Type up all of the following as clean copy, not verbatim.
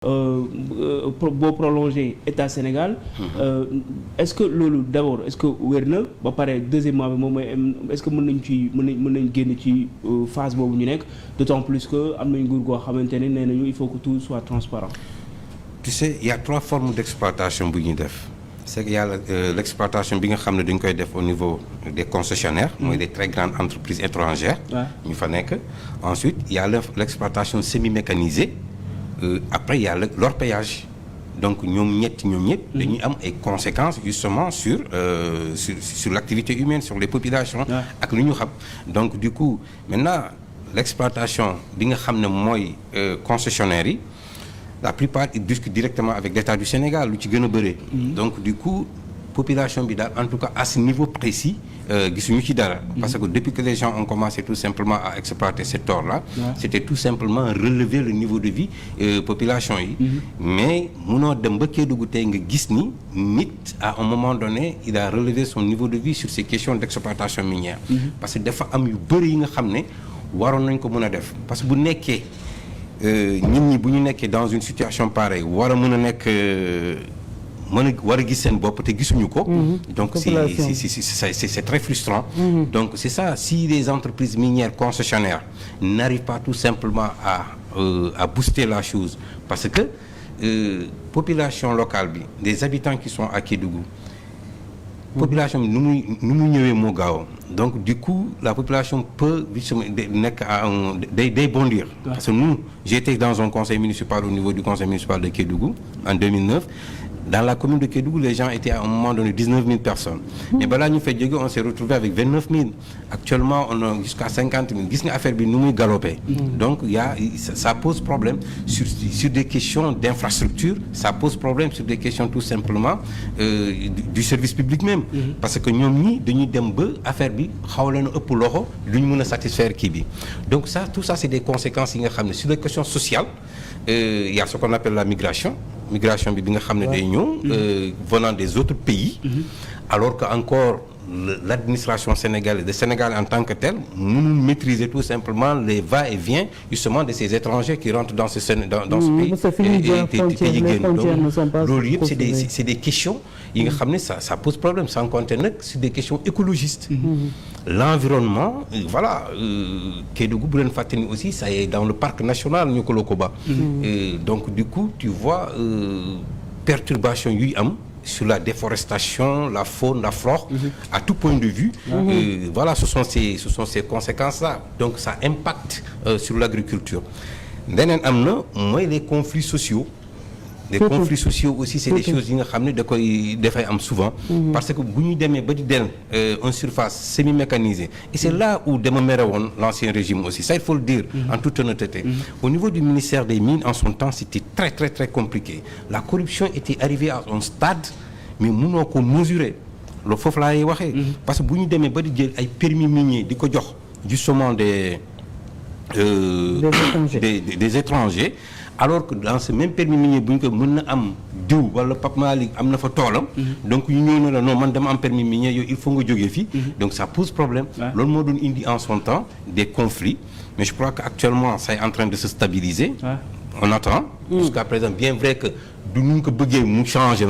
boo prolongé état Sénégal. Est-ce que loolu d'abord est-ce que wér na ba pare deuxièmement bi moom mooy est-ce que mën nañ génn ci phase boobu ñu nekk d'autant plus que am nañ nguur goo xamante ne nee nañu il faut que tout soit transparent. Tu sais, il y a 3 formes d'exploitation bu ñuy def. C'est qu'il y a l'exploitation bi nga xam ne dañ koy def au niveau des concessionnaires. mooy des très grandes entreprises étrangères. ñu fa nekk. Ensuite il y a l'exploitation semi-mécanisée. Après il y a l'orpaillage. Donc ñoom ñëpp dañuy am ay conséquences justement sur l'activité humaine, sur les populations. ak lu ñu xam. Donc du coup maintenant l'exploitation bi nga xam ne mooy concessionnaires yi. La plupart ils discutent directement avec l'État du Sénégal lu ci gën a bëree. Donc du coup population bi daal en tout cas à ce niveau précis gisuñu ci dara. Parce que depuis que les gens ont commencé tout simplement à exploiter cet or-là. C'était tout simplement relever le niveau de vie population yi. Mais munoo dem ba Kédougou tey nga gis ni nit à un moment donné il a relevé son niveau de vie sur ces questions d'exploitation minière. Parce que dafa am yu bëri yi nga xam ne waroon nañ ko mën a def parce que bu nekkee. nit ñi bu ñu nekkee dans une situation pareille war a mën a nekk war a gis seen bopp te gisuñu ko. Donc c'est très frustrant. Donc c'est ça, si les entreprises minières concessionnaires n'arrivent pas tout simplement à booster la chose parce que population locale bi des habitants qui sont à Kédougou. Population bi nu muy ñëwee moo gaaw donc du coup la population peut nekk day bondir. Parce que nous j'étais dans un conseil municipal au niveau du conseil municipal de Kédougou en 2009. Dans la commune de Kédougou, les gens étaient à un moment donné 19 000 personnes. Mais balaa ñu fay jóge on s'est retrouvé avec 29 000. Actuellement on a jusqu'à 50 000. Gis nga affaire bi nu muy galopé. Donc ça pose problème sur des questions d'infrastructure. Ça pose problème sur des questions tout simplement du service public même. Parce que ñoom ñi dañuy dem ba affaire bi xaw leen ëpp loxo lu ñu mën a satisfaire kii bi. Donc tout ça c'est des conséquences yi nga xam ne sur les questions sociales il y a ce qu'on appelle la migration bi nga xam ne day ñëw venant des autres pays alors que encore l'administration sénégalaise, le Sénégal en tant que tel mënul maîtriser tout simplement les va-et-vient justement de ces étrangers qui rentrent dans ce pays donc loolu yëpp c'est des questions yi nga xam ne ça pose problème sans compter nag c'est des questions écologistes. L'environnement voilà Kédougou bu leen fàtte ni aussi ça est dans le parc national Niokolo-Koba. Donc du coup tu vois perturbation yuy am sur la déforestation, la faune, la flore, à tout point de vue. Voilà, ce sont ces conséquences-là. Donc ça impacte sur l'agriculture. Leneen am na mooy les conflits sociaux. Les conflits sociaux aussi c'est des choses yi nga xam ne dafay am souvent. Parce que bu ñu demee ba di del une surface semi-mécanisée. Et c'est là où dama mere woon l'ancien régime aussi. Ça il faut le dire en toute honnêteté. Au niveau du ministère des Mines en son temps c'était très très très compliqué. La corruption était arrivée à un stade mais mënoo ko mesurer. Loolu foofu laay waxee. Parce que bu ñu demee ba di jël ay permis miniers di ko jox justement des étrangers. Alors que dans ce même permis minier bu ñu ko mën na am diw wala Pape Malick am na fa toolam. Donc ñu ñëw na la non man dama am permis minier yow il faut nga jógee fii. Donc ça pose problème. Loolu moo doon indi en son temps des conflits mais je crois que actuellement ça est en train de se stabiliser. On attend. Jusqu'à présent bien vrai que du ñu ko bëggee mu changer.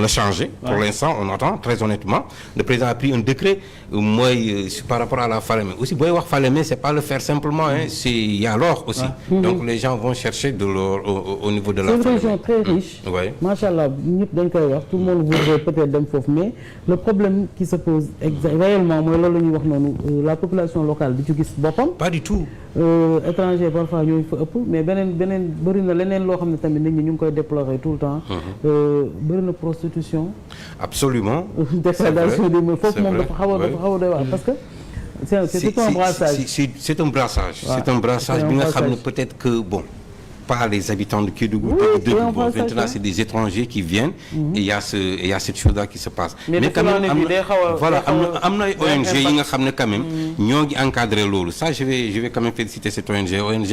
Pour l'instant on attend très honnêtement. Le président a pris un décret mooy par rapport à la Falémé aussi booy wax Falémé c'est pas le faire simplement c'est il y a l'or aussi. Donc les gens vont chercher de l'or au niveau de la Falémé. C'est une région très riche. Machallah ñëpp dañ koy wax tout le monde voudrait peut-être dem foofu mais le problème qui se pose réellement mooy loolu la ñuy wax noonu la population locale di ci gis boppam. Pas du tout. Étranger parfois ñooy fa ëpp mais beneen bëri na leneen loo xam ne tamit nit ñi ñu ngi koy déplorer tout le temps. bëri na prostitution. Absolument. Dégradation des mœurs foofu moom dafa xaw a doy waar parce que. C'est un brassage. C'est un brassage. C'est un brassage bi nga xam ne peut-être que bon. Pas les habitants de Kédougou, maintenant c'est des étrangers qui viennent et il y a cette chose-là qui se passe. Mais quand même voilà am na ONG yi nga xam ne quand même ñoo ngi encadrer loolu. Ça je vais quand même féliciter cette ONG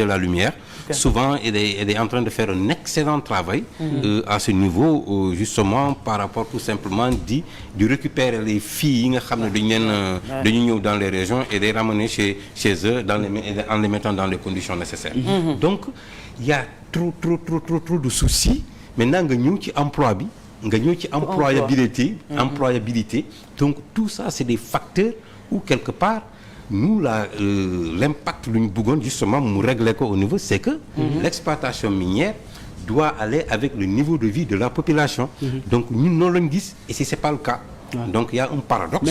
La Lumière. Souvent elle est en train de faire un excellent travail à ce niveau justement par rapport tout simplement de récupérer les filles yi nga xam ne dañu ñëw dans les régions et les ramener chez eux en les mettant dans les conditions nécessaires. Donc il y a trop de soucis maintenant nga ñëw ci emploi bi nga ñëw ci employabilité donc tout ça c'est des facteurs où quelque part nous l'impact lu ñu bëggoon justement mu régler ko au niveau c'est que l'exploitation minière doit aller avec le niveau de vie de la population donc ñun noonu lañu gis et si c'est pas le cas donc il y a un paradoxe